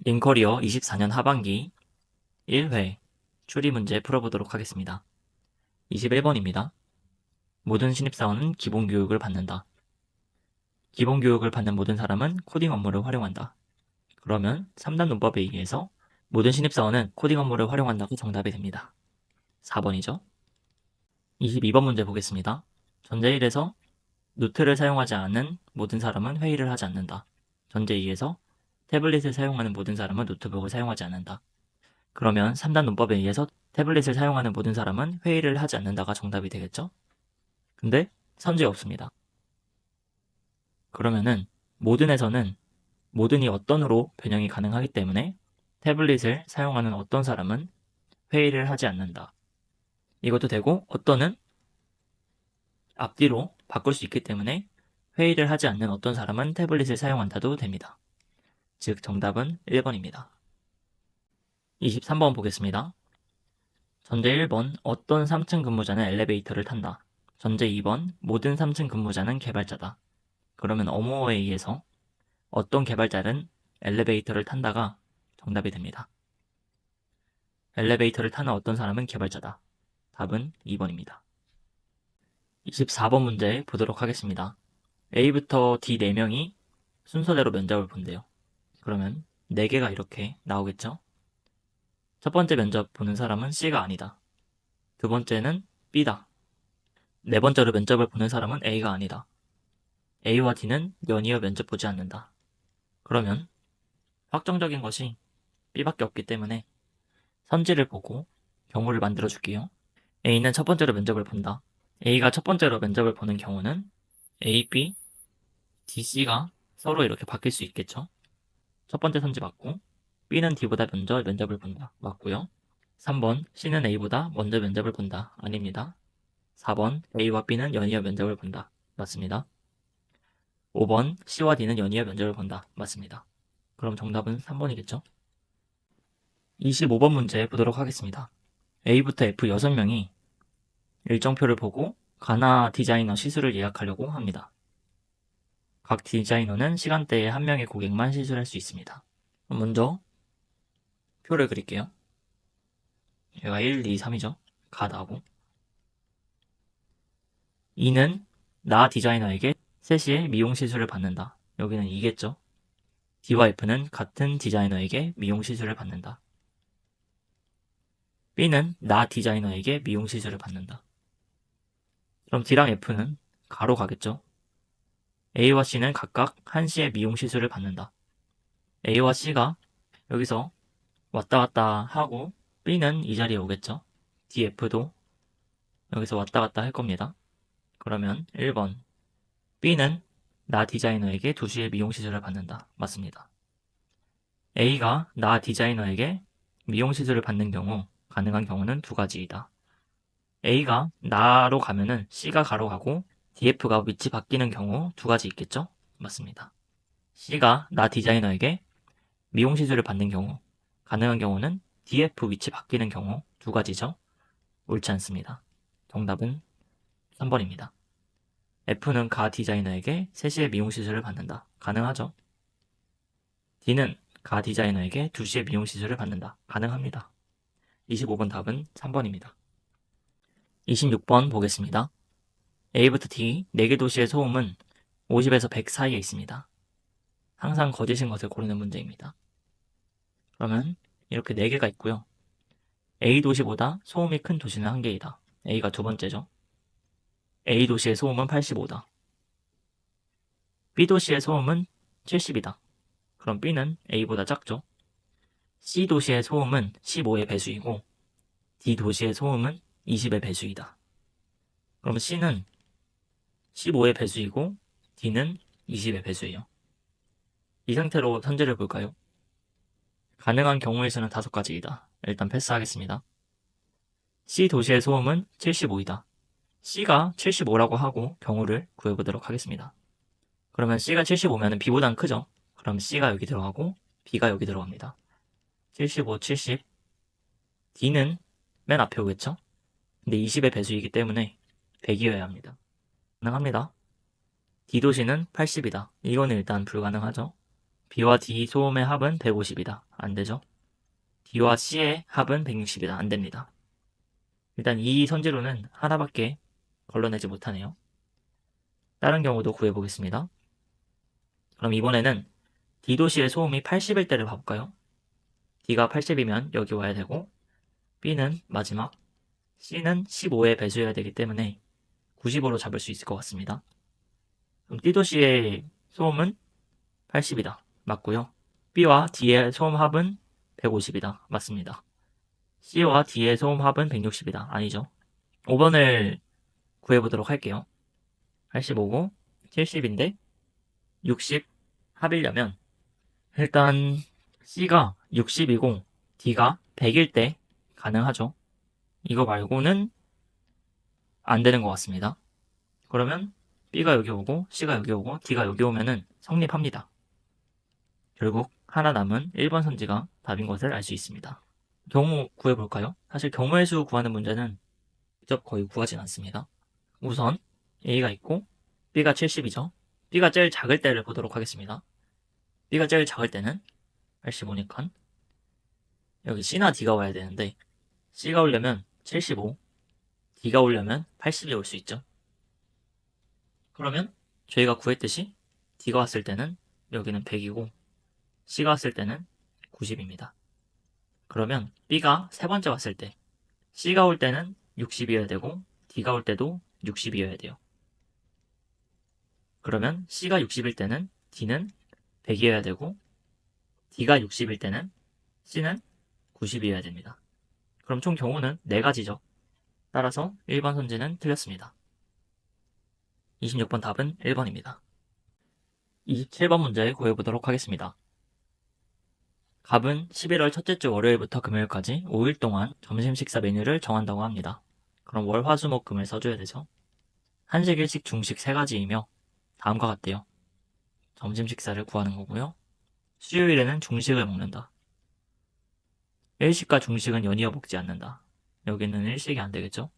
링커리어 24년 하반기 1회 추리 문제 풀어보도록 하겠습니다. 21번입니다. 모든 신입사원은 기본교육을 받는다. 기본교육을 받는 모든 사람은 코딩 업무를 활용한다. 그러면 3단 논법에 의해서 모든 신입사원은 코딩 업무를 활용한다고 정답이 됩니다. 4번이죠. 22번 문제 보겠습니다. 전제 1에서 노트를 사용하지 않는 모든 사람은 회의를 하지 않는다. 전제 2에서 태블릿을 사용하는 모든 사람은 노트북을 사용하지 않는다. 그러면 3단 논법에 의해서 태블릿을 사용하는 모든 사람은 회의를 하지 않는다가 정답이 되겠죠? 근데 선지가 없습니다. 그러면은 모든에서는 모든이 어떤으로 변형이 가능하기 때문에 태블릿을 사용하는 어떤 사람은 회의를 하지 않는다. 이것도 되고 어떤은 앞뒤로 바꿀 수 있기 때문에 회의를 하지 않는 어떤 사람은 태블릿을 사용한다도 됩니다. 즉 정답은 1번입니다. 23번 보겠습니다. 전제 1번 어떤 3층 근무자는 엘리베이터를 탄다. 전제 2번 모든 3층 근무자는 개발자다. 그러면 어머어에 의해서 어떤 개발자는 엘리베이터를 탄다가 정답이 됩니다. 엘리베이터를 타는 어떤 사람은 개발자다. 답은 2번입니다. 24번 문제 보도록 하겠습니다. A부터 D 4명이 순서대로 면접을 본대요. 그러면 4개가 이렇게 나오겠죠? 첫 번째 면접 보는 사람은 C가 아니다. 두 번째는 B다. 네 번째로 면접을 보는 사람은 A가 아니다. A와 D는 연이어 면접 보지 않는다. 그러면 확정적인 것이 B밖에 없기 때문에 선지를 보고 경우를 만들어 줄게요. A는 첫 번째로 면접을 본다. A가 첫 번째로 면접을 보는 경우는 A, B, D, C가 서로 이렇게 바뀔 수 있겠죠. 첫 번째 선지 맞고 B는 D보다 먼저 면접을 본다. 맞고요. 3번 C는 A보다 먼저 면접을 본다. 아닙니다. 4번 A와 B는 연이어 면접을 본다. 맞습니다. 5번 C와 D는 연이어 면접을 본다. 맞습니다. 그럼 정답은 3번이겠죠? 25번 문제 보도록 하겠습니다. A부터 F 6명이 일정표를 보고 가나 디자이너 시술을 예약하려고 합니다. 각 디자이너는 시간대에 한 명의 고객만 시술할 수 있습니다. 먼저 표를 그릴게요. 여기가 1, 2, 3이죠. 가 나오고 2는 나 디자이너에게 3시에 미용 시술을 받는다. 여기는 2겠죠. D와 F는 같은 디자이너에게 미용 시술을 받는다. B는 나 디자이너에게 미용 시술을 받는다. 그럼 D랑 F는 가로 가겠죠. A와 C는 각각 1시에 미용 시술을 받는다. A와 C가 여기서 왔다 갔다 하고 B는 이 자리에 오겠죠. D, F도 여기서 왔다 갔다 할 겁니다. 그러면 1번 B는 나 디자이너에게 2시에 미용 시술을 받는다. 맞습니다. A가 나 디자이너에게 미용 시술을 받는 경우 가능한 경우는 두 가지이다. A가 나로 가면은 C가 가로 가고 DF가 위치 바뀌는 경우 두 가지 있겠죠? 맞습니다. C가 나 디자이너에게 미용 시술을 받는 경우 가능한 경우는 DF 위치 바뀌는 경우 두 가지죠? 옳지 않습니다. 정답은 3번입니다. F는 가 디자이너에게 3시에 미용 시술을 받는다. 가능하죠? D는 가 디자이너에게 2시에 미용 시술을 받는다. 가능합니다. 25번 답은 3번입니다. 26번 보겠습니다. A부터 D 4개 도시의 소음은 50에서 100 사이에 있습니다. 항상 거짓인 것을 고르는 문제입니다. 그러면 이렇게 4개가 있고요. A 도시보다 소음이 큰 도시는 1개이다. A가 두 번째죠. A 도시의 소음은 85다. B 도시의 소음은 70이다. 그럼 B는 A보다 작죠. C 도시의 소음은 15의 배수이고 D 도시의 소음은 20의 배수이다. 그럼 C는 15의 배수이고 D는 20의 배수예요. 이 상태로 선제를 볼까요? 가능한 경우의 수는 5가지이다. 일단 패스하겠습니다. C 도시의 소음은 75이다. C가 75라고 하고 경우를 구해보도록 하겠습니다. 그러면 C가 75면 B보다는 크죠? 그럼 C가 여기 들어가고 B가 여기 들어갑니다. 75, 70. D는 맨 앞에 오겠죠? 근데 20의 배수이기 때문에 100이어야 합니다. 가능합니다. D 도시는 80이다. 이거는 일단 불가능하죠? B와 D 소음의 합은 150이다. 안 되죠? D와 C의 합은 160이다. 안 됩니다. 일단 이 선지로는 하나밖에 걸러내지 못하네요. 다른 경우도 구해보겠습니다. 그럼 이번에는 D도 C의 소음이 80일 때를 봐볼까요? D가 80이면 여기 와야 되고 B는 마지막, C는 15에 배수해야 되기 때문에 90으로 잡을 수 있을 것 같습니다. 그럼 D도 C의 소음은 80이다. 맞고요. B와 D의 소음 합은 150이다. 맞습니다. C와 D의 소음 합은 160이다. 아니죠. 5번을 구해보도록 할게요. 85고 70인데 60 합이려면 일단 C가 60이고 D가 100일 때 가능하죠. 이거 말고는 안 되는 것 같습니다. 그러면 B가 여기 오고 C가 여기 오고 D가 여기 오면은 성립합니다. 결국 하나 남은 1번 선지가 답인 것을 알 수 있습니다. 경우 구해볼까요? 사실 경우의 수 구하는 문제는 직접 거의 구하진 않습니다. 우선 A가 있고 B가 70이죠. B가 제일 작을 때를 보도록 하겠습니다. B가 제일 작을 때는 85니까 여기 C나 D가 와야 되는데 C가 오려면 75, D가 오려면 80이 올 수 있죠. 그러면 저희가 구했듯이 D가 왔을 때는 여기는 100이고 C가 왔을 때는 90입니다. 그러면 B가 세 번째 왔을 때 C가 올 때는 60이어야 되고 D가 올 때도 60이어야 돼요. 그러면 C가 60일 때는 D는 100이어야 되고 D가 60일 때는 C는 90이어야 됩니다. 그럼 총 경우는 4가지죠. 따라서 1번 선지는 틀렸습니다. 26번 답은 1번입니다. 27번 문제 구해보도록 하겠습니다. 갑은 11월 첫째 주 월요일부터 금요일까지 5일 동안 점심 식사 메뉴를 정한다고 합니다. 그럼 월, 화, 수, 목, 금을 써줘야 되죠. 한식, 일식, 중식 3가지이며 다음과 같대요. 점심 식사를 구하는 거고요. 수요일에는 중식을 먹는다. 일식과 중식은 연이어 먹지 않는다. 여기는 일식이 안 되겠죠?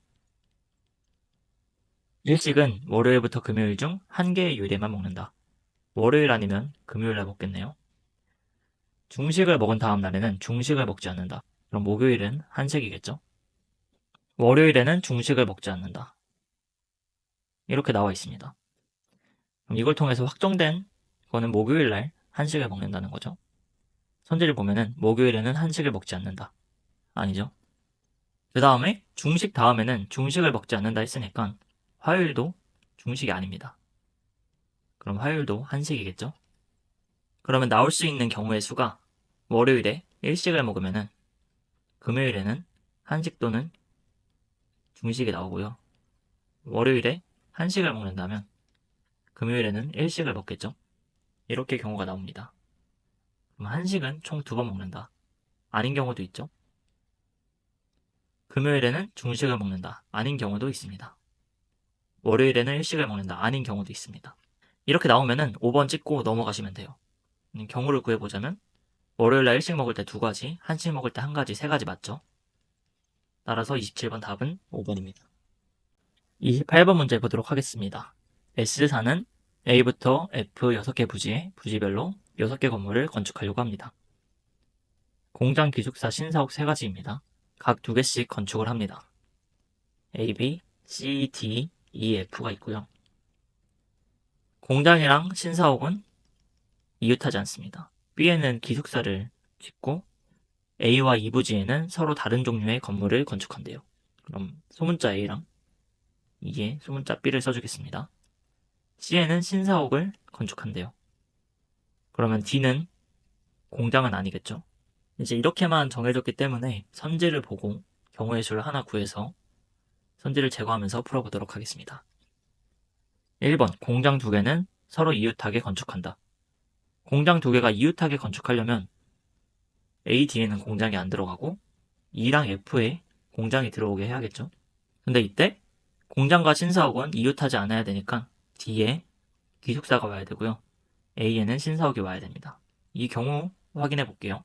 일식은 월요일부터 금요일 중 한 개의 요일에만 먹는다. 월요일 아니면 금요일에 먹겠네요. 중식을 먹은 다음 날에는 중식을 먹지 않는다. 그럼 목요일은 한식이겠죠? 월요일에는 중식을 먹지 않는다. 이렇게 나와 있습니다. 그럼 이걸 통해서 확정된 거는 목요일 날 한식을 먹는다는 거죠. 선지를 보면은 목요일에는 한식을 먹지 않는다. 아니죠? 그 다음에 중식 다음에는 중식을 먹지 않는다 했으니까 화요일도 중식이 아닙니다. 그럼 화요일도 한식이겠죠? 그러면 나올 수 있는 경우의 수가 월요일에 일식을 먹으면은 금요일에는 한식 또는 중식이 나오고요. 월요일에 한식을 먹는다면 금요일에는 일식을 먹겠죠? 이렇게 경우가 나옵니다. 그럼 한식은 총 2번 먹는다. 아닌 경우도 있죠? 금요일에는 중식을 먹는다. 아닌 경우도 있습니다. 월요일에는 일식을 먹는다. 아닌 경우도 있습니다. 이렇게 나오면은 5번 찍고 넘어가시면 돼요. 경우를 구해보자면 월요일날 일식 먹을 때 2가지, 한식 먹을 때 1가지, 3가지 맞죠? 따라서 27번 답은 5번입니다. 28번 문제 보도록 하겠습니다. S사는 A부터 F 6개 부지에 부지별로 6개 건물을 건축하려고 합니다. 공장 기숙사 신사옥 3가지입니다. 각 2개씩 건축을 합니다. A, B, C, D, E, F가 있고요. 공장이랑 신사옥은 이웃하지 않습니다. B에는 기숙사를 짓고 A와 E 부지에는 서로 다른 종류의 건물을 건축한대요. 그럼 소문자 A랑 E에 소문자 B를 써주겠습니다. C에는 신사옥을 건축한대요. 그러면 D는 공장은 아니겠죠. 이제 이렇게만 정해졌기 때문에 선지를 보고 경우의 수를 하나 구해서 선지를 제거하면서 풀어보도록 하겠습니다. 1번 공장 2개는 서로 이웃하게 건축한다. 공장 2개가 이웃하게 건축하려면 A, D에는 공장이 안 들어가고 E랑 F에 공장이 들어오게 해야겠죠. 근데 이때 공장과 신사옥은 이웃하지 않아야 되니까 D에 기숙사가 와야 되고요. A에는 신사옥이 와야 됩니다. 이 경우 확인해 볼게요.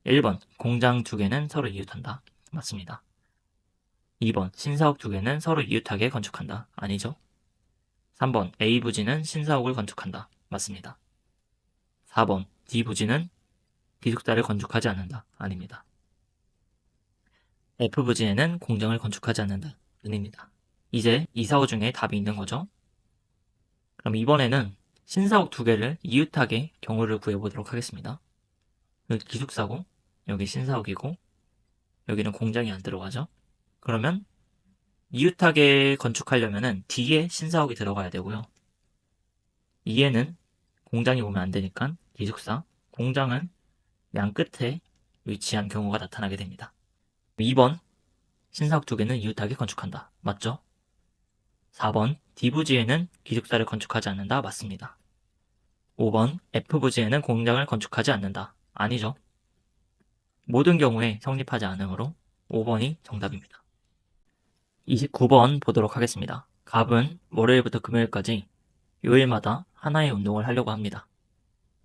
1번 공장 2개는 서로 이웃한다. 맞습니다. 2번 신사옥 2개는 서로 이웃하게 건축한다. 아니죠. 3번 A 부지는 신사옥을 건축한다. 맞습니다. 4번 D 부지는 기숙사를 건축하지 않는다. 아닙니다. F 부지에는 공장을 건축하지 않는다. 아닙니다. 이제 이사후 중에 답이 있는 거죠. 그럼 이번에는 신사옥 두 개를 이웃하게 경우를 구해보도록 하겠습니다. 여기 기숙사고 여기 신사옥이고 여기는 공장이 안 들어가죠. 그러면 이웃하게 건축하려면은 D에 신사옥이 들어가야 되고요. E에는 공장이 오면 안 되니까 기숙사, 공장은 양 끝에 위치한 경우가 나타나게 됩니다. 2번 신사옥 두 개는 이웃하게 건축한다. 맞죠? 4번 D부지에는 기숙사를 건축하지 않는다. 맞습니다. 5번 F부지에는 공장을 건축하지 않는다. 아니죠. 모든 경우에 성립하지 않으므로 5번이 정답입니다. 29번 보도록 하겠습니다. 갑은 월요일부터 금요일까지 요일마다 하나의 운동을 하려고 합니다.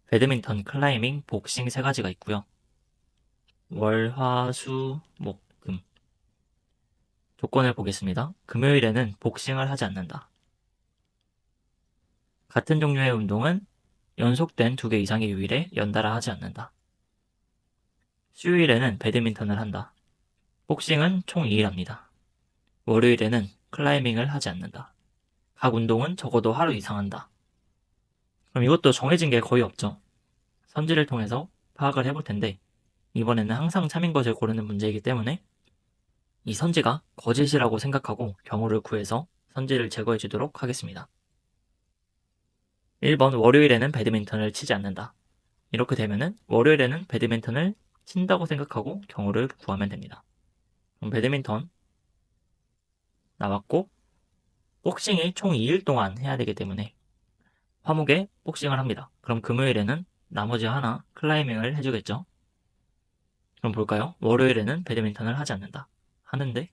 배드민턴, 클라이밍, 복싱 세 가지가 있고요. 월, 화, 수, 목, 금. 조건을 보겠습니다. 금요일에는 복싱을 하지 않는다. 같은 종류의 운동은 연속된 2개 이상의 요일에 연달아 하지 않는다. 수요일에는 배드민턴을 한다. 복싱은 총 2일 합니다. 월요일에는 클라이밍을 하지 않는다. 각 운동은 적어도 하루 이상 한다. 그럼 이것도 정해진 게 거의 없죠. 선지를 통해서 파악을 해볼 텐데 이번에는 항상 참인 것을 고르는 문제이기 때문에 이 선지가 거짓이라고 생각하고 경우를 구해서 선지를 제거해 주도록 하겠습니다. 1번 월요일에는 배드민턴을 치지 않는다. 이렇게 되면은 월요일에는 배드민턴을 친다고 생각하고 경우를 구하면 됩니다. 그럼 배드민턴 나왔고 복싱이 총 2일 동안 해야 되기 때문에 화목에 복싱을 합니다. 그럼 금요일에는 나머지 하나 클라이밍을 해주겠죠. 그럼 볼까요? 월요일에는 배드민턴을 하지 않는다. 하는데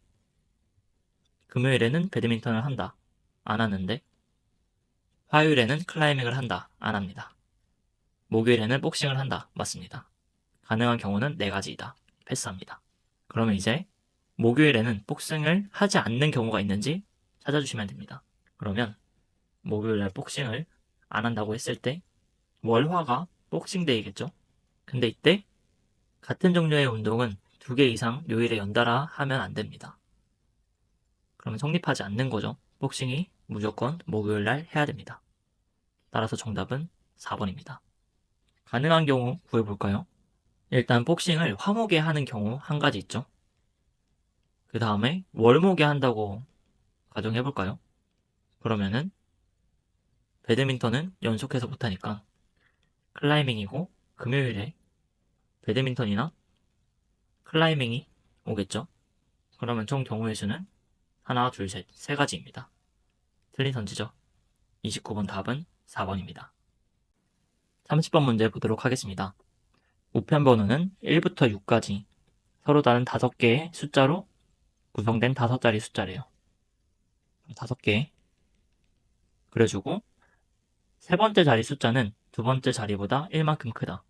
금요일에는 배드민턴을 한다. 안 하는데 화요일에는 클라이밍을 한다. 안 합니다. 목요일에는 복싱을 한다. 맞습니다. 가능한 경우는 4가지이다. 패스합니다. 그러면 이제 목요일에는 복싱을 하지 않는 경우가 있는지 찾아주시면 됩니다. 그러면 목요일날 복싱을 안 한다고 했을 때 월화가 복싱데이겠죠? 근데 이때 같은 종류의 운동은 2개 이상 요일에 연달아 하면 안 됩니다. 그러면 성립하지 않는 거죠. 복싱이 무조건 목요일날 해야 됩니다. 따라서 정답은 4번입니다. 가능한 경우 구해볼까요? 일단 복싱을 화목에 하는 경우 한 가지 있죠. 그 다음에 월목에 한다고 가정해볼까요? 그러면은 배드민턴은 연속해서 못하니까 클라이밍이고 금요일에 배드민턴이나 클라이밍이 오겠죠. 그러면 총 경우의 수는 하나, 둘, 셋, 3가지입니다. 틀린 선지죠. 29번 답은 4번입니다. 30번 문제 보도록 하겠습니다. 우편 번호는 1부터 6까지 서로 다른 5개의 숫자로 구성된 5자리 숫자래요. 5개 그려주고 세 번째 자리 숫자는 두 번째 자리보다 1만큼 크다.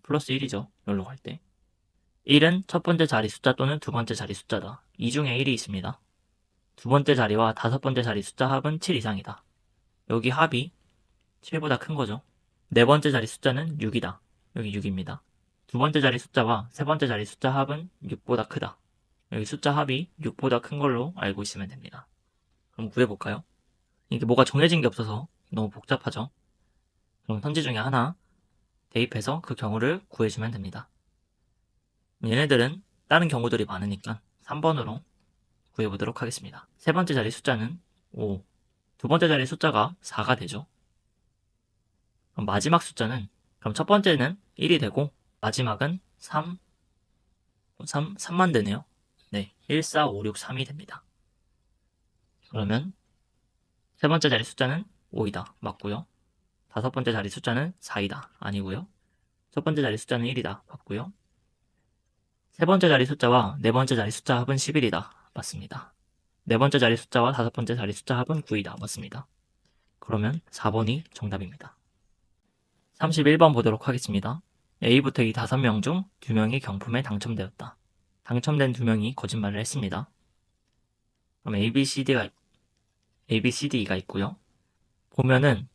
플러스 1이죠. 여기로 갈 때. 1은 첫 번째 자리 숫자 또는 두 번째 자리 숫자다. 이 중에 1이 있습니다. 두 번째 자리와 다섯 번째 자리 숫자 합은 7 이상이다. 여기 합이 7보다 큰 거죠. 네 번째 자리 숫자는 6이다. 여기 6입니다. 두 번째 자리 숫자와 세 번째 자리 숫자 합은 6보다 크다. 여기 숫자 합이 6보다 큰 걸로 알고 있으면 됩니다. 그럼 구해볼까요? 이게 뭐가 정해진 게 없어서 너무 복잡하죠? 그럼 선지 중에 하나 대입해서 그 경우를 구해주면 됩니다. 얘네들은 다른 경우들이 많으니까 3번으로 구해보도록 하겠습니다. 세 번째 자리 숫자는 5, 두 번째 자리 숫자가 4가 되죠. 그럼 마지막 숫자는, 그럼 첫 번째는 1이 되고 마지막은 3만 되네요. 네, 1, 4, 5, 6, 3이 됩니다. 그러면 세 번째 자리 숫자는 5이다. 맞고요. 다섯 번째 자리 숫자는 4이다. 아니고요. 첫 번째 자리 숫자는 1이다. 맞고요. 세 번째 자리 숫자와 네 번째 자리 숫자 합은 11이다. 맞습니다. 네 번째 자리 숫자와 다섯 번째 자리 숫자 합은 9이다. 맞습니다. 그러면 4번이 정답입니다. 31번 보도록 하겠습니다. A부터 이 5명 중 2명이 경품에 당첨되었다. 당첨된 2명이 거짓말을 했습니다. 그럼 ABCD가 있고요. 보면은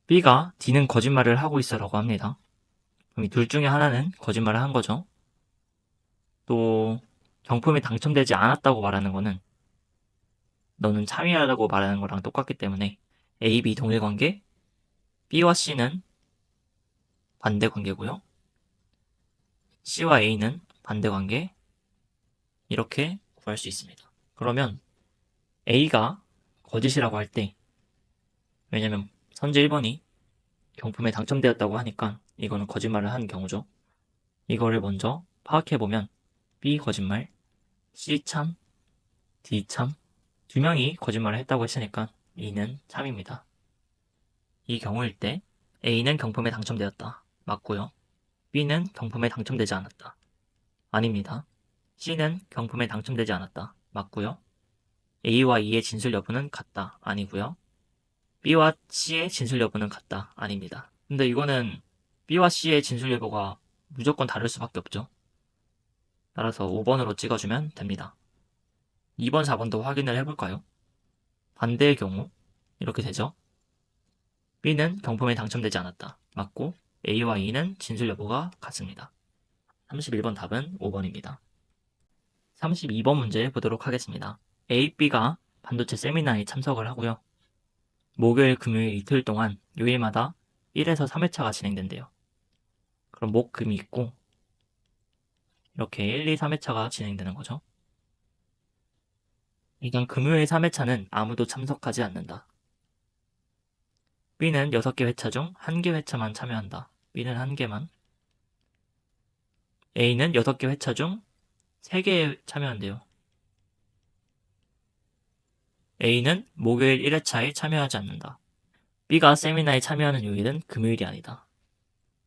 B가 D는 거짓말을 하고 있어라고 합니다. 그럼 이 둘 중에 하나는 거짓말을 한 거죠. 또 경품에 당첨되지 않았다고 말하는 거는 너는 참여하라고 말하는 거랑 똑같기 때문에 A, B 동일 관계, B와 C는 반대 관계고요. C와 A는 반대 관계, 이렇게 구할 수 있습니다. 그러면 A가 거짓이라고 할 때, 왜냐면 선지 1번이 경품에 당첨되었다고 하니까 이거는 거짓말을 한 경우죠. 이거를 먼저 파악해보면 B 거짓말, C 참, D 참, 두 명이 거짓말을 했다고 했으니까 E는 참입니다. 이 경우일 때 A는 경품에 당첨되었다. 맞고요. B는 경품에 당첨되지 않았다. 아닙니다. C는 경품에 당첨되지 않았다. 맞고요. A와 E의 진술 여부는 같다. 아니고요. B와 C의 진술 여부는 같다. 아닙니다. 근데 이거는 B와 C의 진술 여부가 무조건 다를 수밖에 없죠. 따라서 5번으로 찍어주면 됩니다. 2번, 4번도 확인을 해볼까요? 반대의 경우 이렇게 되죠. B는 경품에 당첨되지 않았다. 맞고 A와 E는 진술 여부가 같습니다. 31번 답은 5번입니다. 32번 문제 보도록 하겠습니다. A, B가 반도체 세미나에 참석을 하고요. 목요일, 금요일 이틀 동안 요일마다 1에서 3회차가 진행된대요. 그럼 목, 금이 있고 이렇게 1, 2, 3회차가 진행되는 거죠. 일단 금요일 3회차는 아무도 참석하지 않는다. B는 6개 회차 중 1개 회차만 참여한다. B는 1개만. A는 6개 회차 중 3개에 참여한대요. A는 목요일 1회차에 참여하지 않는다. B가 세미나에 참여하는 요일은 금요일이 아니다.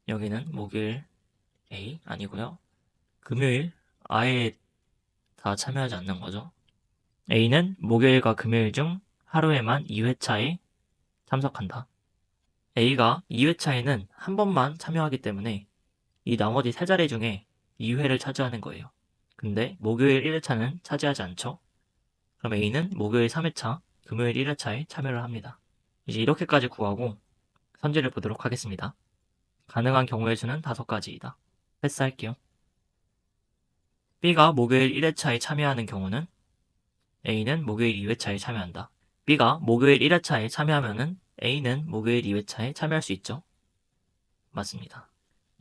여기는 목요일 A 아니고요. 금요일 아예 다 참여하지 않는 거죠. A는 목요일과 금요일 중 하루에만 2회차에 참석한다. A가 2회차에는 한 번만 참여하기 때문에 이 나머지 3자리 중에 2회를 차지하는 거예요. 근데 목요일 1회차는 차지하지 않죠? 그럼 A는 목요일 3회차, 금요일 1회차에 참여를 합니다. 이제 이렇게까지 구하고 선지를 보도록 하겠습니다. 가능한 경우의 수는 5가지이다. 패스할게요. B가 목요일 1회차에 참여하는 경우는 A는 목요일 2회차에 참여한다. B가 목요일 1회차에 참여하면은 A는 목요일 2회차에 참여할 수 있죠. 맞습니다.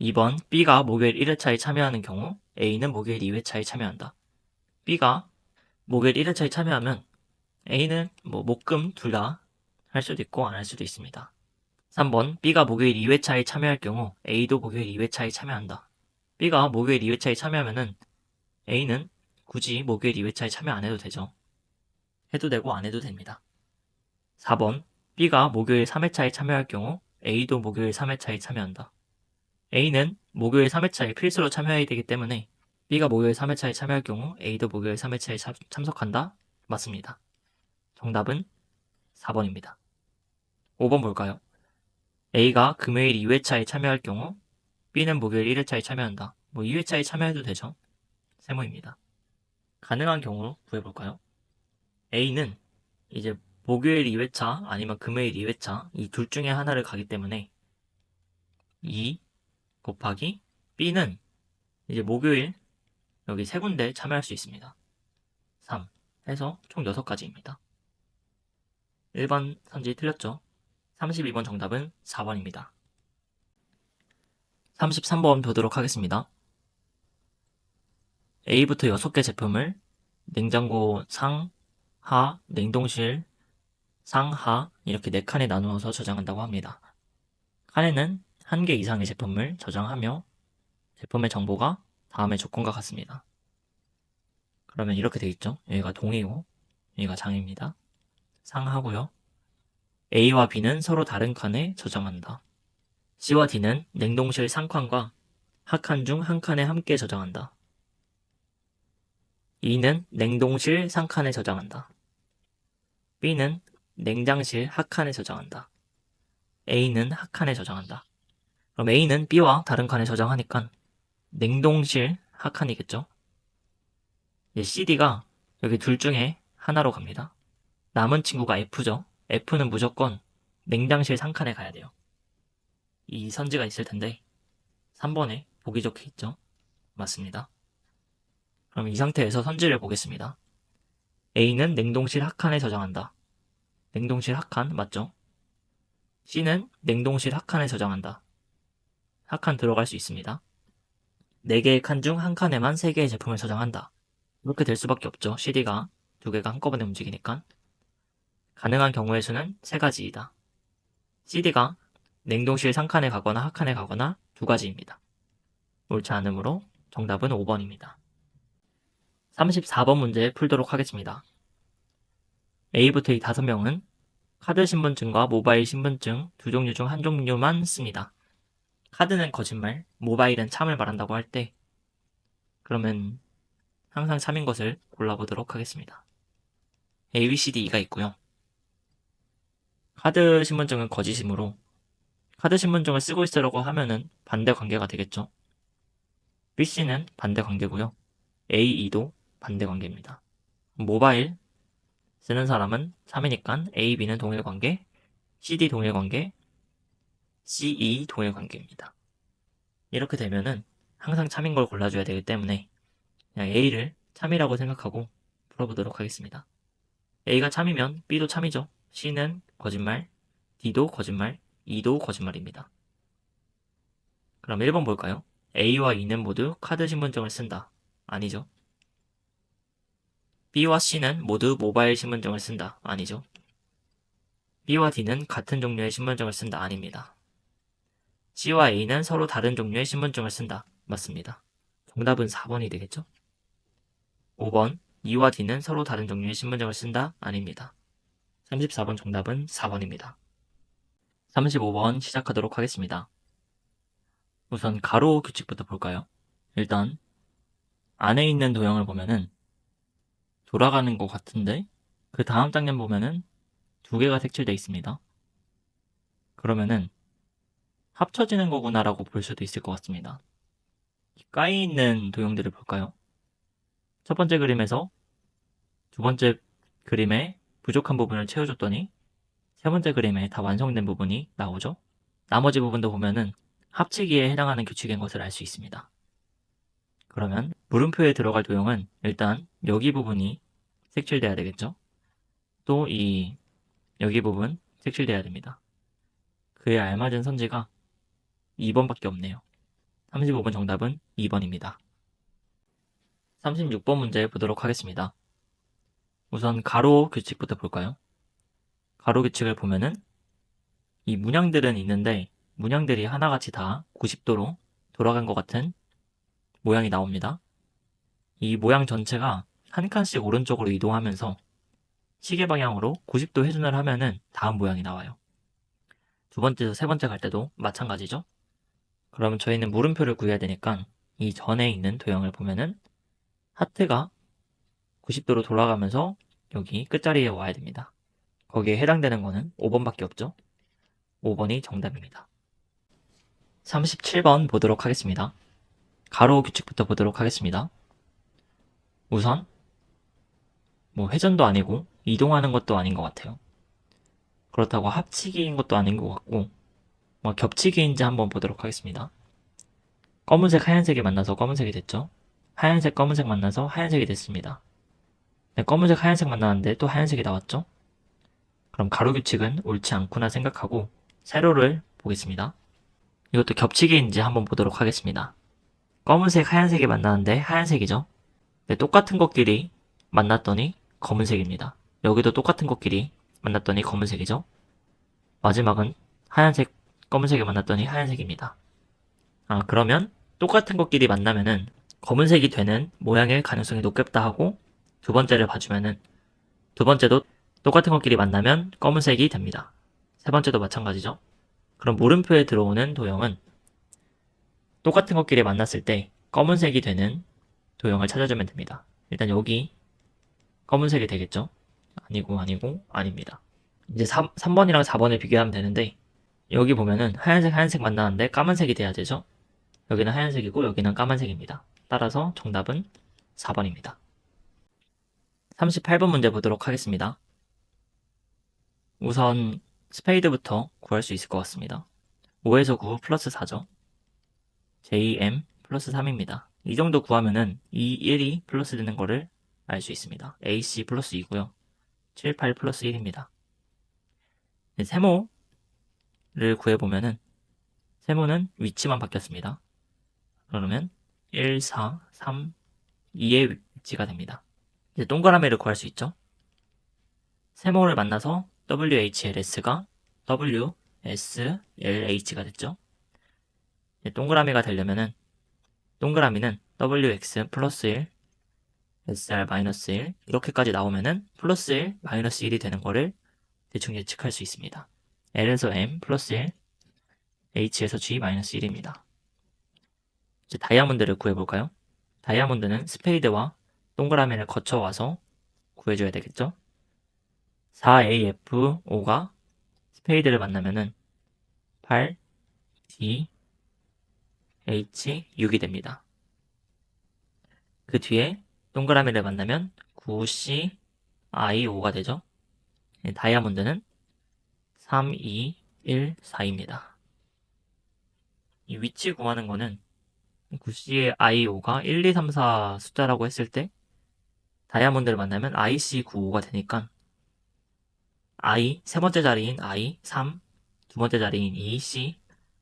2번 B가 목요일 1회차에 참여하는 경우 A는 목요일 2회차에 참여한다. B가 목요일 1회차에 참여하면 A는 목금 둘 다 할 수도 있고 안 할 수도 있습니다. 3번 B가 목요일 2회차에 참여할 경우 A도 목요일 2회차에 참여한다. B가 목요일 2회차에 참여하면은 A는 굳이 목요일 2회차에 참여 안 해도 되죠. 해도 되고 안 해도 됩니다. 4번 B가 목요일 3회차에 참여할 경우 A도 목요일 3회차에 참여한다. A는 목요일 3회차에 필수로 참여해야 되기 때문에 B가 목요일 3회차에 참여할 경우 A도 목요일 3회차에 참석한다? 맞습니다. 정답은 4번입니다. 5번 볼까요? A가 금요일 2회차에 참여할 경우 B는 목요일 1회차에 참여한다. 2회차에 참여해도 되죠? 세모입니다. 가능한 경우로 구해볼까요? A는 이제 목요일 2회차 아니면 금요일 2회차 이 둘 중에 하나를 가기 때문에 2 곱하기 B는 이제 목요일 여기 세 군데 참여할 수 있습니다. 3 해서 총 6가지입니다. 1번 선지 틀렸죠? 32번 정답은 4번입니다. 33번 보도록 하겠습니다. A부터 6개 제품을 냉장고 상, 하, 냉동실, 상, 하 이렇게 4칸에 나누어서 저장한다고 합니다. 칸에는 1개 이상의 제품을 저장하며 제품의 정보가 다음의 조건과 같습니다. 그러면 이렇게 되어 있죠. 여기가 동이고 여기가 장입니다. 상하고요. A와 B는 서로 다른 칸에 저장한다. C와 D는 냉동실 상칸과 하칸 중 한 칸에 함께 저장한다. E는 냉동실 상칸에 저장한다. B는 냉장실 하칸에 저장한다. A는 하칸에 저장한다. 그럼 A는 B와 다른 칸에 저장하니까 냉동실 하칸이겠죠? 이제 CD가 여기 둘 중에 하나로 갑니다. 남은 친구가 F죠. F는 무조건 냉장실 상칸에 가야 돼요. 이 선지가 있을 텐데 3번에 보기 좋게 있죠? 맞습니다. 그럼 이 상태에서 선지를 보겠습니다. A는 냉동실 한 칸에 저장한다. 냉동실 한 칸 맞죠? C는 냉동실 한 칸에 저장한다. 한 칸 들어갈 수 있습니다. 4개의 칸 중 한 칸에만 3개의 제품을 저장한다. 이렇게 될 수밖에 없죠. CD가 2개가 한꺼번에 움직이니까. 가능한 경우의 수는 3가지이다. CD가 냉동실 3칸에 가거나 한 칸에 가거나 2가지입니다. 옳지 않으므로 정답은 5번입니다. 34번 문제 풀도록 하겠습니다. A부터 이 5명은 카드 신분증과 모바일 신분증 두 종류 중 한 종류만 씁니다. 카드는 거짓말, 모바일은 참을 말한다고 할 때 그러면 항상 참인 것을 골라보도록 하겠습니다. A, B, C, D가 있고요. 카드 신분증은 거짓이므로 카드 신분증을 쓰고 있으라고 하면은 반대 관계가 되겠죠. B, C는 반대 관계고요. A, E도 반대 관계입니다. 모바일 쓰는 사람은 3이니까 A, B는 동일 관계, C, D 동일 관계, C, E 동일 관계입니다. 이렇게 되면은 항상 참인 걸 골라줘야 되기 때문에 그냥 A를 참이라고 생각하고 풀어보도록 하겠습니다. A가 참이면 B도 참이죠. C는 거짓말, D도 거짓말, E도 거짓말입니다. 그럼 1번 볼까요? A와 E는 모두 카드 신분증을 쓴다. 아니죠. B와 C는 모두 모바일 신분증을 쓴다. 아니죠. B와 D는 같은 종류의 신분증을 쓴다. 아닙니다. C와 A는 서로 다른 종류의 신분증을 쓴다. 맞습니다. 정답은 4번이 되겠죠? 5번, E와 D는 서로 다른 종류의 신분증을 쓴다? 아닙니다. 34번 정답은 4번입니다. 35번 시작하도록 하겠습니다. 우선 가로 규칙부터 볼까요? 일단 안에 있는 도형을 보면은 돌아가는 것 같은데 그 다음 장면 보면은 2개가 색칠되어 있습니다. 그러면은 합쳐지는 거구나라고 볼 수도 있을 것 같습니다. 까이 있는 도형들을 볼까요? 첫 번째 그림에서 두 번째 그림에 부족한 부분을 채워줬더니 세 번째 그림에 다 완성된 부분이 나오죠. 나머지 부분도 보면은 합치기에 해당하는 규칙인 것을 알 수 있습니다. 그러면 물음표에 들어갈 도형은 일단 여기 부분이 색칠돼야 되겠죠. 또 이 여기 부분 색칠돼야 됩니다. 그에 알맞은 선지가 2번밖에 없네요. 35번 정답은 2번입니다. 36번 문제 보도록 하겠습니다. 우선 가로 규칙부터 볼까요? 가로 규칙을 보면은 이 문양들은 있는데 문양들이 하나같이 다 90도로 돌아간 것 같은 모양이 나옵니다. 이 모양 전체가 한 칸씩 오른쪽으로 이동하면서 시계 방향으로 90도 회전을 하면은 다음 모양이 나와요. 두 번째에서 세 번째 갈 때도 마찬가지죠. 그러면 저희는 물음표를 구해야 되니까 이 전에 있는 도형을 보면은 하트가 90도로 돌아가면서 여기 끝자리에 와야 됩니다. 거기에 해당되는 거는 5번밖에 없죠. 5번이 정답입니다. 37번 보도록 하겠습니다. 가로 규칙부터 보도록 하겠습니다. 우선 회전도 아니고 이동하는 것도 아닌 것 같아요. 그렇다고 합치기인 것도 아닌 것 같고 겹치기인지 한번 보도록 하겠습니다. 검은색 하얀색이 만나서 검은색이 됐죠. 하얀색 검은색 만나서 하얀색이 됐습니다. 네, 검은색 하얀색 만나는데 또 하얀색이 나왔죠. 그럼 가로 규칙은 옳지 않구나 생각하고 세로를 보겠습니다. 이것도 겹치기인지 한번 보도록 하겠습니다. 검은색 하얀색이 만나는데 하얀색이죠. 네, 똑같은 것끼리 만났더니 검은색입니다. 여기도 똑같은 것끼리 만났더니 검은색이죠. 마지막은 하얀색, 검은색이 만났더니 하얀색입니다. 그러면 똑같은 것끼리 만나면은 검은색이 되는 모양일 가능성이 높겠다 하고 두 번째를 봐주면은 두 번째도 똑같은 것끼리 만나면 검은색이 됩니다. 세 번째도 마찬가지죠. 그럼 물음표에 들어오는 도형은 똑같은 것끼리 만났을 때 검은색이 되는 도형을 찾아주면 됩니다. 일단 여기 검은색이 되겠죠? 아니고 아닙니다. 이제 3번이랑 4번을 비교하면 되는데 여기 보면은 하얀색 만나는데 까만색이 돼야 되죠? 여기는 하얀색이고 여기는 까만색입니다. 따라서 정답은 4번입니다. 38번 문제 보도록 하겠습니다. 우선 스페이드부터 구할 수 있을 것 같습니다. 5에서 9 플러스 4죠. JM 플러스 3입니다. 이 정도 구하면은 2, 1이 플러스 되는 거를 알 수 있습니다. AC 플러스 2고요. 7, 8 플러스 1입니다. 세모를 구해보면은 세모는 위치만 바뀌었습니다. 그러면 1, 4, 3, 2의 위치가 됩니다. 이제 동그라미를 구할 수 있죠. 세모를 만나서 WHLS가 WSLH가 됐죠. 동그라미가 되려면은 동그라미는 WX 플러스 1, SR 마이너스 1 이렇게까지 나오면은 플러스 1, 마이너스 1이 되는 거를 대충 예측할 수 있습니다. L에서 M 플러스 1, H에서 G 마이너스 1입니다. 이제 다이아몬드를 구해볼까요? 다이아몬드는 스페이드와 동그라미를 거쳐와서 구해줘야 되겠죠? 4AFO가 스페이드를 만나면은 8, D, H, 6이 됩니다. 그 뒤에 동그라미를 만나면 9, C, I, 5가 되죠? 다이아몬드는 3, 2, 1, 4입니다. 이 위치 구하는 거는 9C의 I5가 1, 2, 3, 4 숫자라고 했을 때 다이아몬드를 만나면 IC95가 되니까 I, 세 번째 자리인 I, 3, 두 번째 자리인 2, C,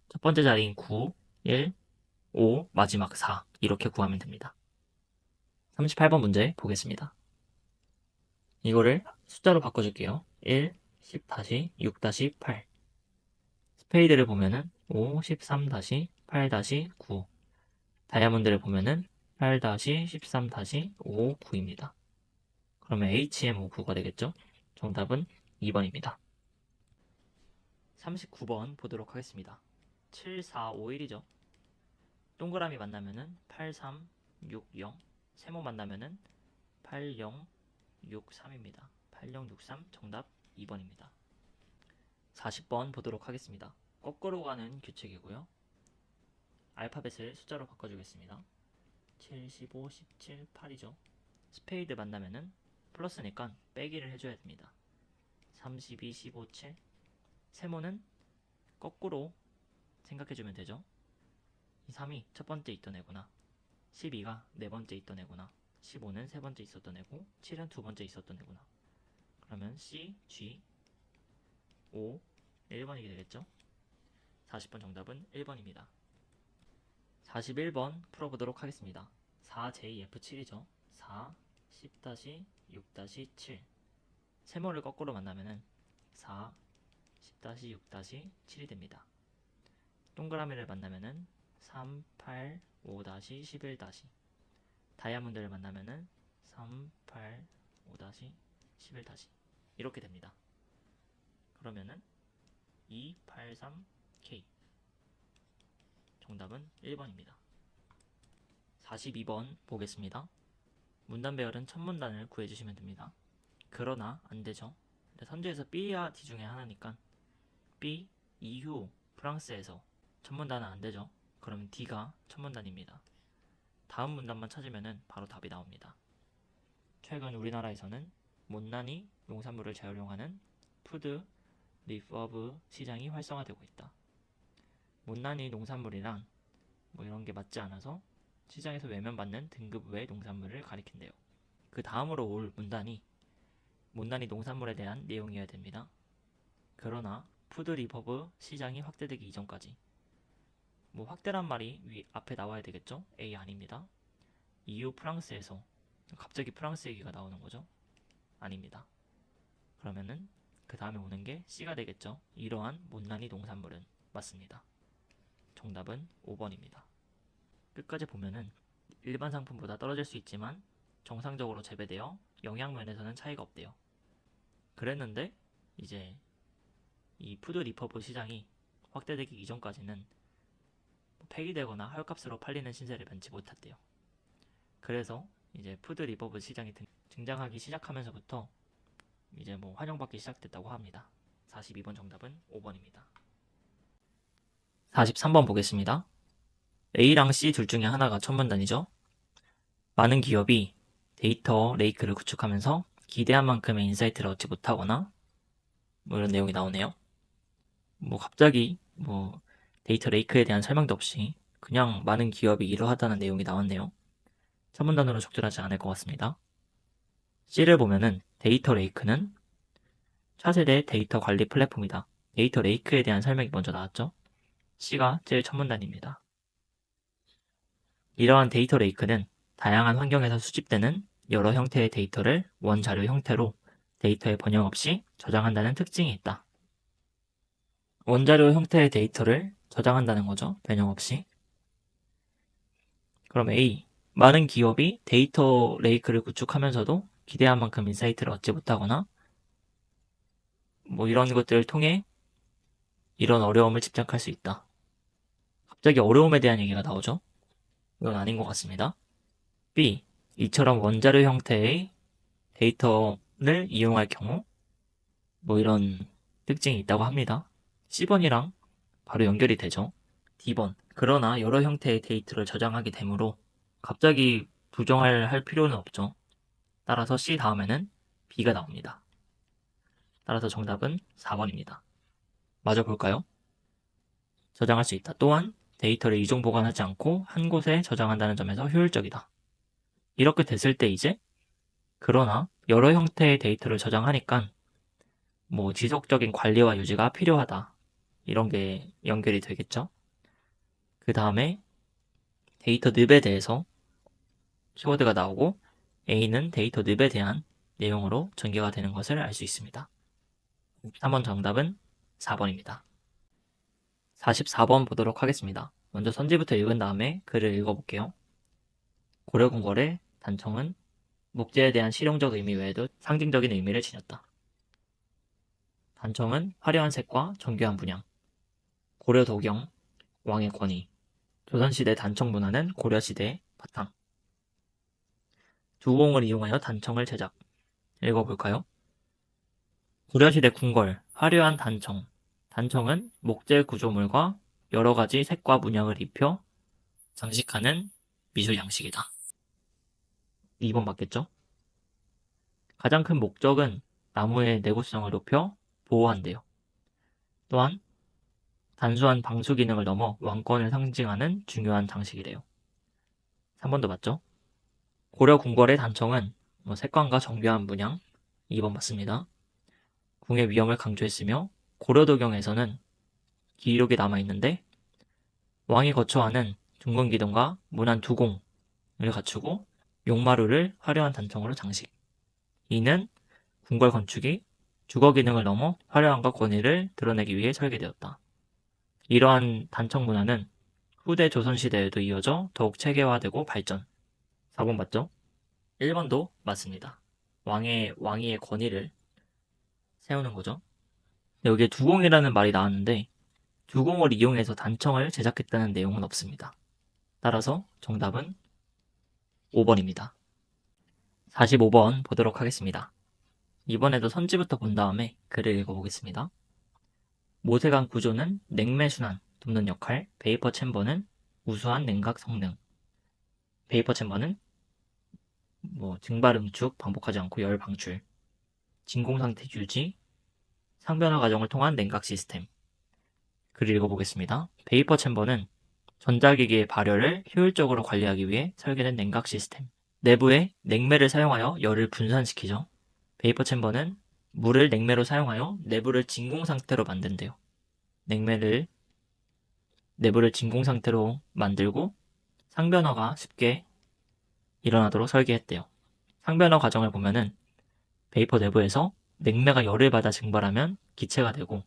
첫 번째 자리인 9, 1, 5, 마지막 4 이렇게 구하면 됩니다. 38번 문제 보겠습니다. 이거를 숫자로 바꿔줄게요. 1, 10-6-8 스페이드를 보면은 5, 13-8-9 다이아몬드를 보면은 8-13-5, 9입니다. 그러면 HM59가 되겠죠? 정답은 2번입니다. 39번 보도록 하겠습니다. 7, 4, 5, 1이죠. 동그라미 만나면은 8, 3, 6, 0 세모 만나면은 8, 0, 6, 3입니다. 8, 0, 6, 3 정답 2번입니다. 40번 보도록 하겠습니다. 거꾸로 가는 규칙이고요. 알파벳을 숫자로 바꿔주겠습니다. 7, 15, 17, 8이죠. 스페이드 만나면은 플러스니까 빼기를 해줘야 됩니다. 32, 15, 7 세모는 거꾸로 생각해주면 되죠. 이 3이 첫 번째 있던 애구나. 12가 네 번째 있던 애구나. 15는 세 번째 있었던 애고 7은 두 번째 있었던 애구나. 그러면 C, G, O, 1번이 되겠죠. 40번 정답은 1번입니다. 41번 풀어보도록 하겠습니다. 4JF7이죠. 4, 10-6-7 세모를 거꾸로 만나면은 4, 10-6-7이 됩니다. 동그라미를 만나면은 3, 8, 5-11 다이아몬드를 만나면은 3, 8, 5-11 이렇게 됩니다. 그러면은 283K 정답은 1번입니다. 42번 보겠습니다. 문단 배열은 첫 문단을 구해주시면 됩니다. 그러나 안되죠. 선지에서 B와 D 중에 하나니까 B 이후 프랑스에서 첫 문단은 안되죠. 그럼 D가 첫 문단입니다. 다음 문단만 찾으면 바로 답이 나옵니다. 최근 우리나라에서는 못난이 농산물을 재활용하는 푸드 리퍼브 시장이 활성화되고 있다. 못난이 농산물이란 뭐 이런 게 맞지 않아서 시장에서 외면받는 등급 외 농산물을 가리킨대요. 그 다음으로 올 문단이 못난이 농산물에 대한 내용이어야 됩니다. 그러나 푸드 리퍼브 시장이 확대되기 이전까지 뭐 확대란 말이 앞에 나와야 되겠죠? A 아닙니다. EU 프랑스에서 갑자기 프랑스 얘기가 나오는 거죠? 아닙니다. 그러면은 그 다음에 오는 게 C가 되겠죠? 이러한 못난이 농산물은 맞습니다. 정답은 5번입니다. 끝까지 보면은 일반 상품보다 떨어질 수 있지만 정상적으로 재배되어 영양면에서는 차이가 없대요. 그랬는데 이제 이 푸드 리퍼브 시장이 확대되기 이전까지는 폐기되거나 헐값으로 팔리는 신세를 면치 못했대요. 그래서 이제 푸드 리퍼브 시장이 등장하기 시작하면서부터 이제 뭐 환영받기 시작됐다고 합니다. 42번 정답은 5번입니다. 43번 보겠습니다. A랑 C 둘 중에 하나가 첫 문단이죠. 많은 기업이 데이터 레이크를 구축하면서 기대한 만큼의 인사이트를 얻지 못하거나 뭐 이런 내용이 나오네요. 뭐 갑자기 뭐 데이터 레이크에 대한 설명도 없이 그냥 많은 기업이 이러하다는 내용이 나왔네요. 첫 문단으로 적절하지 않을 것 같습니다. C를 보면은 데이터 레이크는 차세대 데이터 관리 플랫폼이다. 데이터 레이크에 대한 설명이 먼저 나왔죠. C가 제일 첫 문단입니다. 이러한 데이터 레이크는 다양한 환경에서 수집되는 여러 형태의 데이터를 원자료 형태로 데이터에 번영 없이 저장한다는 특징이 있다. 원자료 형태의 데이터를 저장한다는 거죠. 변형 없이. 그럼 A. 많은 기업이 데이터 레이크를 구축하면서도 기대한 만큼 인사이트를 얻지 못하거나 이런 것들을 통해 이런 어려움을 집착할 수 있다. 갑자기 어려움에 대한 얘기가 나오죠. 이건 아닌 것 같습니다. B. 이처럼 원자료 형태의 데이터를 이용할 경우 이런 특징이 있다고 합니다. C번이랑 바로 연결이 되죠. D번. 그러나 여러 형태의 데이터를 저장하게 되므로 갑자기 부정할 필요는 없죠. 따라서 C 다음에는 B가 나옵니다. 따라서 정답은 4번입니다. 맞아 볼까요? 저장할 수 있다. 또한 데이터를 이중 보관하지 않고 한 곳에 저장한다는 점에서 효율적이다. 이렇게 됐을 때 이제 그러나 여러 형태의 데이터를 저장하니까 지속적인 관리와 유지가 필요하다. 이런 게 연결이 되겠죠. 그 다음에 데이터 늪에 대해서 키워드가 나오고 A는 데이터 늪에 대한 내용으로 전개가 되는 것을 알 수 있습니다. 3번 정답은 4번입니다. 44번 보도록 하겠습니다. 먼저 선지부터 읽은 다음에 글을 읽어볼게요. 고려궁궐의 단청은 목재에 대한 실용적 의미 외에도 상징적인 의미를 지녔다. 단청은 화려한 색과 정교한 분양, 고려 도경, 왕의 권위, 조선시대 단청 문화는 고려시대의 바탕. 두공을 이용하여 단청을 제작. 읽어볼까요? 고려시대 궁궐, 화려한 단청. 단청은 목재 구조물과 여러 가지 색과 문양을 입혀 장식하는 미술 양식이다. 2번 맞겠죠? 가장 큰 목적은 나무의 내구성을 높여 보호한대요. 또한 단순한 방수 기능을 넘어 왕권을 상징하는 중요한 장식이래요. 3번도 맞죠? 고려 궁궐의 단청은 색감과 정교한 문양. 2번 맞습니다. 궁의 위엄을 강조했으며 고려도경에서는 기록이 남아있는데 왕이 거처하는 둥근 기둥과 문안 두공을 갖추고 용마루를 화려한 단청으로 장식. 이는 궁궐 건축이 주거 기능을 넘어 화려함과 권위를 드러내기 위해 설계되었다. 이러한 단청 문화는 후대 조선시대에도 이어져 더욱 체계화되고 발전. 4번 맞죠? 1번도 맞습니다. 왕위의 권위를 세우는 거죠. 여기에 두공이라는 말이 나왔는데 두공을 이용해서 단청을 제작했다는 내용은 없습니다. 따라서 정답은 5번입니다. 45번 보도록 하겠습니다. 이번에도 선지부터 본 다음에 글을 읽어보겠습니다. 모세관 구조는 냉매순환 돕는 역할, 베이퍼 챔버는 우수한 냉각 성능. 베이퍼 챔버는 증발 응축 반복하지 않고 열 방출, 진공 상태 유지, 상변화 과정을 통한 냉각 시스템. 글을 읽어보겠습니다. 베이퍼 챔버는 전자기기의 발열을 효율적으로 관리하기 위해 설계된 냉각 시스템. 내부에 냉매를 사용하여 열을 분산시키죠. 베이퍼 챔버는 물을 냉매로 사용하여 내부를 진공 상태로 만든대요. 내부를 진공 상태로 만들고 상변화가 쉽게 일어나도록 설계했대요. 상변화 과정을 보면은 베이퍼 내부에서 냉매가 열을 받아 증발하면 기체가 되고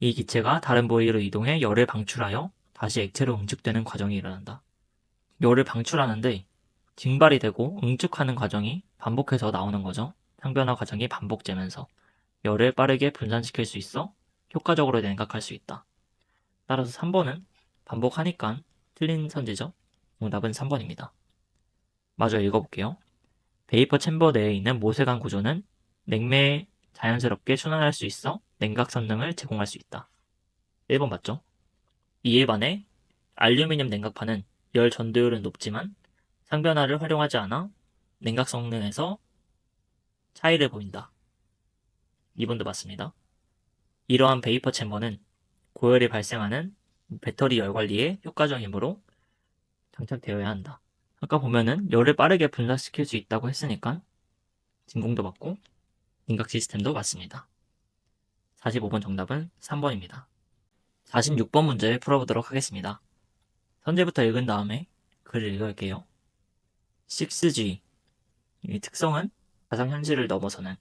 이 기체가 다른 부위로 이동해 열을 방출하여 다시 액체로 응축되는 과정이 일어난다. 열을 방출하는데 증발이 되고 응축하는 과정이 반복해서 나오는 거죠. 상변화 과정이 반복되면서 열을 빠르게 분산시킬 수 있어 효과적으로 냉각할 수 있다. 따라서 3번은 반복하니까 틀린 선지죠. 정답은 3번입니다. 마저 읽어볼게요. 베이퍼 챔버 내에 있는 모세관 구조는 냉매에 자연스럽게 순환할 수 있어 냉각 성능을 제공할 수 있다. 1번 맞죠? 이에 반해 알루미늄 냉각판은 열 전도율은 높지만 상변화를 활용하지 않아 냉각 성능에서 차이를 보인다. 2번도 맞습니다. 이러한 베이퍼 챔버는 고열이 발생하는 배터리 열 관리에 효과적이므로 장착되어야 한다. 아까 보면은 열을 빠르게 분산시킬 수 있다고 했으니까 진공도 맞고 냉각 시스템도 맞습니다. 45번 정답은 3번입니다. 46번 문제 풀어보도록 하겠습니다. 선제부터 읽은 다음에 글을 읽을게요. 6G. 이 특성은 가상현실을 넘어서는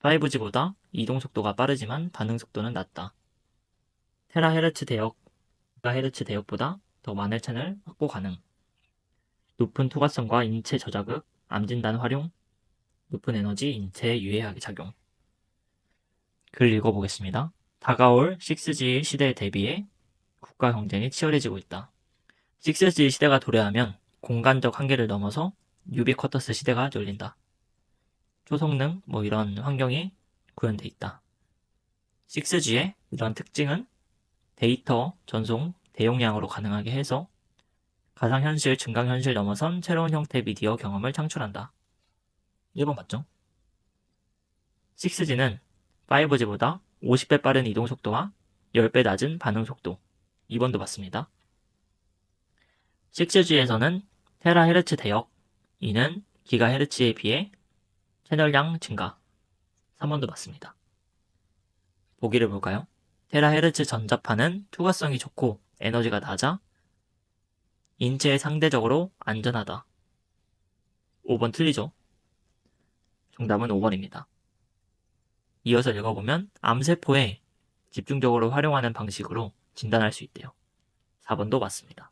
5G보다 이동 속도가 빠르지만 반응 속도는 낮다. 테라헤르츠 대역, 기가헤르츠 대역보다 더 많은 채널 확보 가능. 높은 투과성과 인체 저자극, 암 진단 활용, 높은 에너지 인체에 유해하게 작용. 글 읽어보겠습니다. 다가올 6G 시대에 대비해 국가 경쟁이 치열해지고 있다. 6G 시대가 도래하면 공간적 한계를 넘어서 유비쿼터스 시대가 열린다. 초성능 이런 환경이 구현돼 있다. 6G의 이런 특징은 데이터 전송 대용량으로 가능하게 해서 가상현실, 증강현실 넘어선 새로운 형태의 미디어 경험을 창출한다. 1번 맞죠? 6G는 5G보다 50배 빠른 이동 속도와 10배 낮은 반응 속도. 2번도 맞습니다. 6G에서는 테라헤르츠 대역, 이는 기가헤르츠에 비해 채널량 증가. 3번도 맞습니다. 보기를 볼까요? 테라헤르츠 전자파는 투과성이 좋고 에너지가 낮아 인체에 상대적으로 안전하다. 5번 틀리죠? 정답은 5번입니다. 이어서 읽어보면 암세포에 집중적으로 활용하는 방식으로 진단할 수 있대요. 4번도 맞습니다.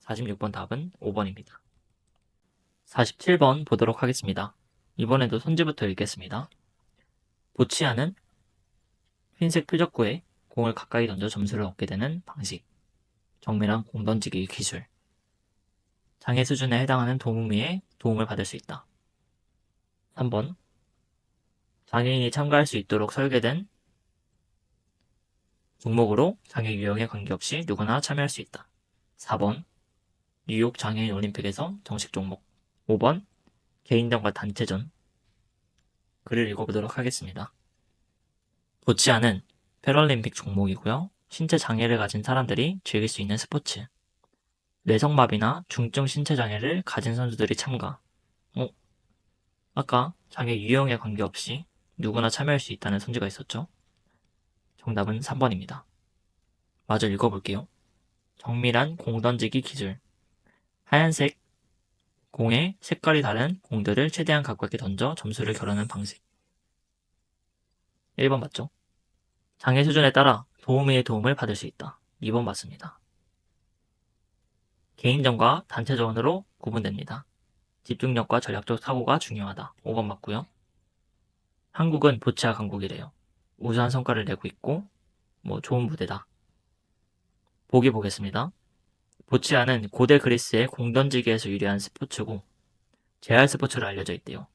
46번 답은 5번입니다. 47번 보도록 하겠습니다. 이번에도 선지부터 읽겠습니다. 보치아는 흰색 표적구에 공을 가까이 던져 점수를 얻게 되는 방식. 정밀한 공 던지기 기술. 장애 수준에 해당하는 도무미에 도움을 받을 수 있다. 3번. 장애인이 참가할 수 있도록 설계된 종목으로 장애 유형에 관계없이 누구나 참여할 수 있다. 4번. 뉴욕 장애인 올림픽에서 정식 종목. 5번. 개인전과 단체전. 글을 읽어보도록 하겠습니다. 보치아는 패럴림픽 종목이고요. 신체 장애를 가진 사람들이 즐길 수 있는 스포츠. 뇌성마비나 중증 신체 장애를 가진 선수들이 참가. 아까 장애 유형에 관계없이 누구나 참여할 수 있다는 선지가 있었죠? 정답은 3번입니다. 마저 읽어볼게요. 정밀한 공 던지기 기술. 하얀색 공에 색깔이 다른 공들을 최대한 가깝게 던져 점수를 겨루는 방식. 1번 맞죠? 장애 수준에 따라 도우미의 도움을 받을 수 있다. 2번 맞습니다. 개인전과 단체전으로 구분됩니다. 집중력과 전략적 사고가 중요하다. 5번 맞고요. 한국은 보치아 강국이래요. 우수한 성과를 내고 있고 좋은 무대다. 보기 보겠습니다. 보치아는 고대 그리스의 공 던지기에서 유래한 스포츠고 재활 스포츠로 알려져 있대요.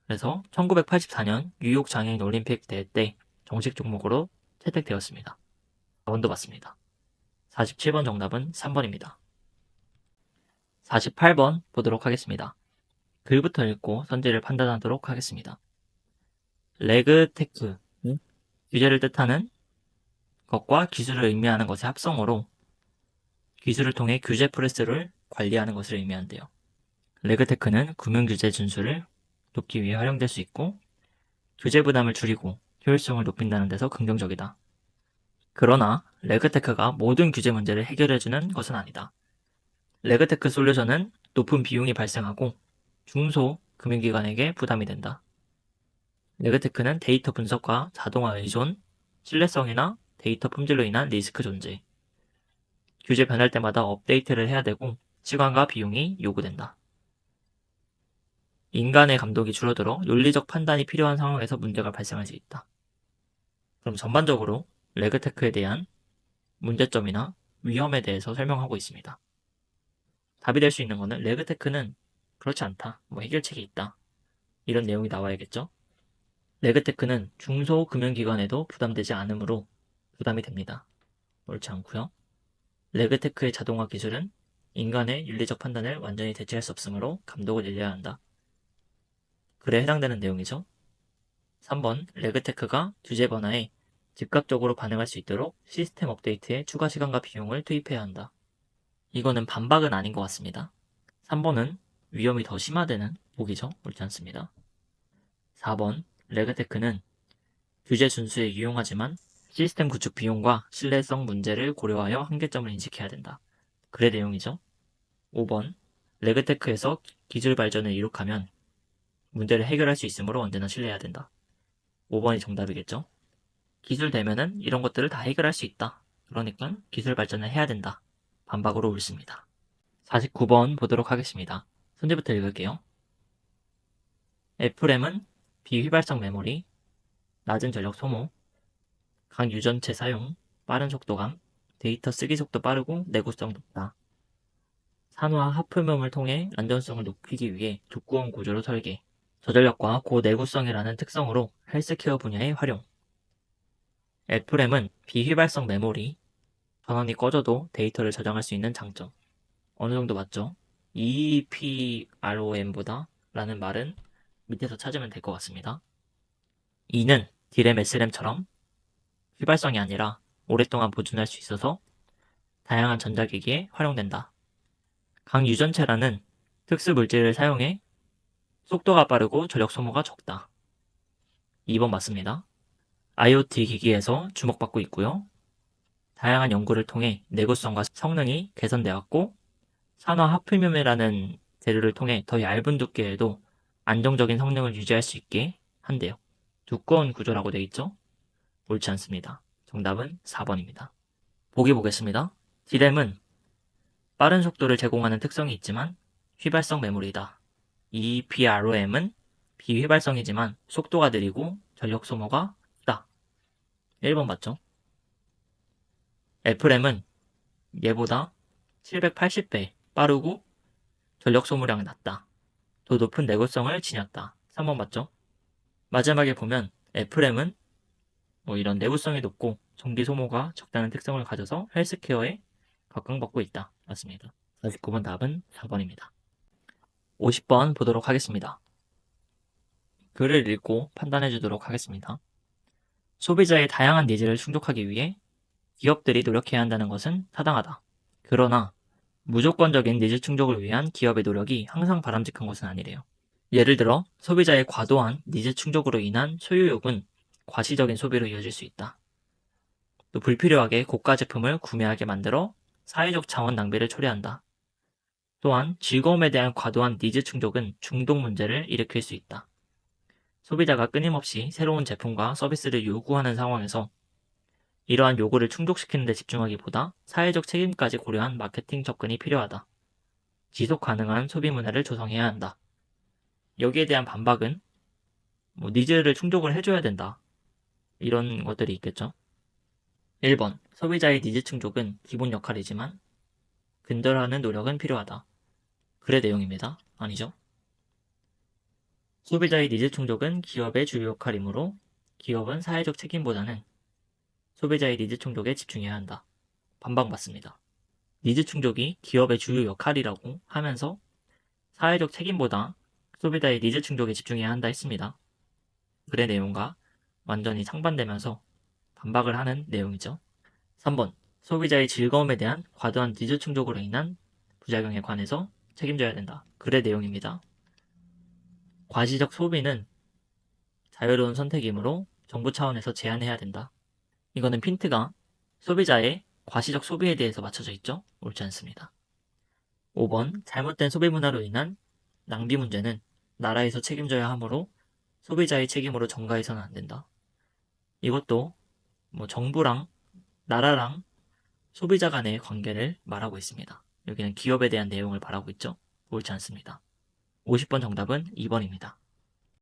그래서 1984년 뉴욕 장애인 올림픽 대회 때 정식 종목으로 채택되었습니다. 4번도 맞습니다. 47번 정답은 3번입니다. 48번 보도록 하겠습니다. 글부터 읽고 선지를 판단하도록 하겠습니다. 레그테크, 규제를 뜻하는 것과 기술을 의미하는 것의 합성어로 기술을 통해 규제 프로세스를 관리하는 것을 의미한대요. 레그테크는 금융규제 준수를 돕기 위해 활용될 수 있고 규제 부담을 줄이고 효율성을 높인다는 데서 긍정적이다. 그러나 레그테크가 모든 규제 문제를 해결해주는 것은 아니다. 레그테크 솔루션은 높은 비용이 발생하고 중소 금융기관에게 부담이 된다. 레그테크는 데이터 분석과 자동화 의존, 신뢰성이나 데이터 품질로 인한 리스크 존재, 규제 변할 때마다 업데이트를 해야 되고 시간과 비용이 요구된다. 인간의 감독이 줄어들어 윤리적 판단이 필요한 상황에서 문제가 발생할 수 있다. 그럼 전반적으로 레그테크에 대한 문제점이나 위험에 대해서 설명하고 있습니다. 답이 될 수 있는 것은 레그테크는 그렇지 않다. 해결책이 있다. 이런 내용이 나와야겠죠? 레그테크는 중소금융기관에도 부담되지 않으므로 부담이 됩니다. 옳지 않고요. 레그테크의 자동화 기술은 인간의 윤리적 판단을 완전히 대체할 수 없으므로 감독을 늘려야 한다. 글에 해당되는 내용이죠. 3번 레그테크가 규제 변화에 즉각적으로 반응할 수 있도록 시스템 업데이트에 추가 시간과 비용을 투입해야 한다. 이거는 반박은 아닌 것 같습니다. 3번은 위험이 더 심화되는 보기죠. 옳지 않습니다. 4번 레그테크는 규제 준수에 유용하지만 시스템 구축 비용과 신뢰성 문제를 고려하여 한계점을 인식해야 된다. 글의 내용이죠. 5번 레그테크에서 기술 발전을 이룩하면 문제를 해결할 수 있으므로 언제나 신뢰해야 된다. 5번이 정답이겠죠. 기술 되면은 이런 것들을 다 해결할 수 있다. 그러니까 기술 발전을 해야 된다. 반박으로 옳습니다. 49번 보도록 하겠습니다. 문제부터 읽을게요. FRAM은 비휘발성 메모리, 낮은 전력 소모, 강유전체 사용, 빠른 속도감, 데이터 쓰기 속도 빠르고 내구성 높다. 산화 하품음을 통해 안전성을 높이기 위해 두꺼운 구조로 설계, 저전력과 고내구성이라는 특성으로 헬스케어 분야에 활용. FRAM은 비휘발성 메모리, 전원이 꺼져도 데이터를 저장할 수 있는 장점. 어느 정도 맞죠? EEPROM보다 라는 말은 밑에서 찾으면 될 것 같습니다. 2는 D램, S램처럼 휘발성이 아니라 오랫동안 보존할 수 있어서 다양한 전자기기에 활용된다. 강유전체라는 특수 물질을 사용해 속도가 빠르고 전력 소모가 적다. 2번 맞습니다. IoT 기기에서 주목받고 있고요. 다양한 연구를 통해 내구성과 성능이 개선되었고 산화 하필륨이라는 재료를 통해 더 얇은 두께에도 안정적인 성능을 유지할 수 있게 한대요. 두꺼운 구조라고 되어 있죠? 옳지 않습니다. 정답은 4번입니다. 보기 보겠습니다. D램은 빠른 속도를 제공하는 특성이 있지만 휘발성 메모리다. EEPROM은 비휘발성이지만 속도가 느리고 전력 소모가 크다. 1번 맞죠? FRAM은 얘보다 780배 빠르고 전력 소모량이 낮다. 더 높은 내구성을 지녔다. 3번 맞죠? 마지막에 보면 FRAM은 이런 내구성이 높고 전기 소모가 적다는 특성을 가져서 헬스케어에 각광받고 있다. 맞습니다. 49번 답은 4번입니다. 50번 보도록 하겠습니다. 글을 읽고 판단해 주도록 하겠습니다. 소비자의 다양한 니즈를 충족하기 위해 기업들이 노력해야 한다는 것은 타당하다. 그러나 무조건적인 니즈 충족을 위한 기업의 노력이 항상 바람직한 것은 아니래요. 예를 들어 소비자의 과도한 니즈 충족으로 인한 소유욕은 과시적인 소비로 이어질 수 있다. 또 불필요하게 고가 제품을 구매하게 만들어 사회적 자원 낭비를 초래한다. 또한 즐거움에 대한 과도한 니즈 충족은 중독 문제를 일으킬 수 있다. 소비자가 끊임없이 새로운 제품과 서비스를 요구하는 상황에서 이러한 요구를 충족시키는 데 집중하기보다 사회적 책임까지 고려한 마케팅 접근이 필요하다. 지속 가능한 소비 문화를 조성해야 한다. 여기에 대한 반박은 니즈를 충족을 해줘야 된다. 이런 것들이 있겠죠. 1번. 소비자의 니즈 충족은 기본 역할이지만 근절하는 노력은 필요하다. 글의 내용입니다. 아니죠. 소비자의 니즈 충족은 기업의 주요 역할이므로 기업은 사회적 책임보다는 소비자의 니즈 충족에 집중해야 한다. 반박 맞습니다. 니즈 충족이 기업의 주요 역할이라고 하면서 사회적 책임보다 소비자의 니즈 충족에 집중해야 한다 했습니다. 글의 내용과 완전히 상반되면서 반박을 하는 내용이죠. 3번. 소비자의 즐거움에 대한 과도한 니즈 충족으로 인한 부작용에 관해서 책임져야 된다. 글의 내용입니다. 과시적 소비는 자유로운 선택이므로 정부 차원에서 제한해야 된다. 이거는 핀트가 소비자의 과시적 소비에 대해서 맞춰져 있죠? 옳지 않습니다. 5번. 잘못된 소비 문화로 인한 낭비 문제는 나라에서 책임져야 하므로 소비자의 책임으로 전가해서는 안 된다. 이것도 정부랑 나라랑 소비자 간의 관계를 말하고 있습니다. 여기는 기업에 대한 내용을 말하고 있죠? 옳지 않습니다. 50번 정답은 2번입니다.